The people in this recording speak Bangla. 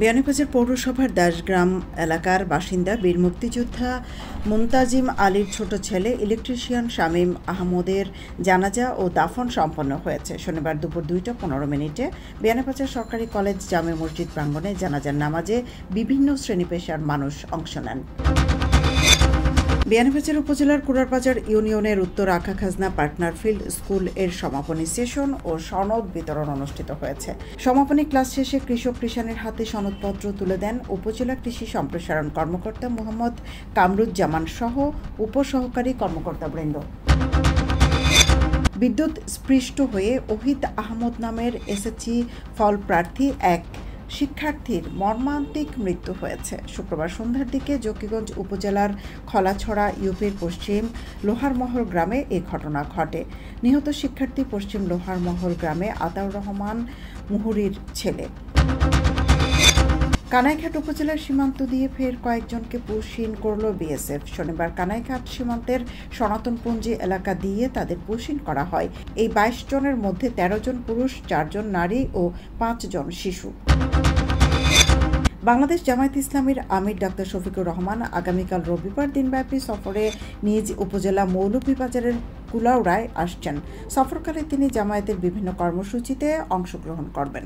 বিয়ানীবাজার পৌরসভার দাসগ্রাম এলাকার বাসিন্দা বীর মুক্তিযোদ্ধা মুনতাজিম আলীর ছোট ছেলে ইলেকট্রিশিয়ান শামীম আহমদের জানাজা ও দাফন সম্পন্ন হয়েছে। শনিবার দুপুর 2:15 বিয়ানীবাজার সরকারি কলেজ জামে মসজিদ প্রাঙ্গণে জানাজার নামাজে বিভিন্ন শ্রেণী পেশার মানুষ অংশ নেন। বিয়ানীবাজার উপজেলার কুড়ারবাজার ইউনিয়নের উত্তর আখা খাজনা পার্টনার ফিল্ড স্কুল এর সমাপনী সেশন ও সনদ বিতরণ অনুষ্ঠিত হয়েছে। সমাপনী ক্লাস শেষে কৃষক কৃষানের হাতে সনদপত্র তুলে দেন উপজেলা কৃষি সম্প্রসারণ কর্মকর্তা মোহাম্মদ কামরুজ্জামান সহ উপসহকারী কর্মকর্তাবৃন্দ। বিদ্যুৎ স্পৃষ্ট হয়ে ওহিদ আহমদ নামের এসএসসি ফল প্রার্থী এক শিক্ষার্থীর মর্মান্তিক মৃত্যু হয়েছে। শুক্রবার সন্ধ্যার দিকে জকিগঞ্জ উপজেলার খলাছড়া ইউপির পশ্চিম লোহারমহল গ্রামে এ ঘটনা ঘটে। নিহত শিক্ষার্থী পশ্চিম লোহারমহল গ্রামে আতাউর রহমান মুহুরীর ছেলে। কানাইঘাট উপজেলার সীমান্ত দিয়ে ফের কয়েকজনকে পুশিন করল বিএসএফ। শনিবার কানাইঘাট সীমান্তের সনাতনপুঞ্জি এলাকা দিয়ে তাদের পুশিন করা হয়। এই 22 জনের মধ্যে 13 জন পুরুষ, 4 জন নারী ও 5 জন শিশু। বাংলাদেশ জামায়াতে ইসলামীর আমির ডাক্তার শফিকুর রহমান আগামীকাল রবিবার দিনব্যাপী সফরে নিজ উপজেলা মৌলভীবাজারের কুলাউড়ায় আসছেন। সফরকালে তিনি জামায়াতের বিভিন্ন কর্মসূচিতে অংশগ্রহণ করবেন।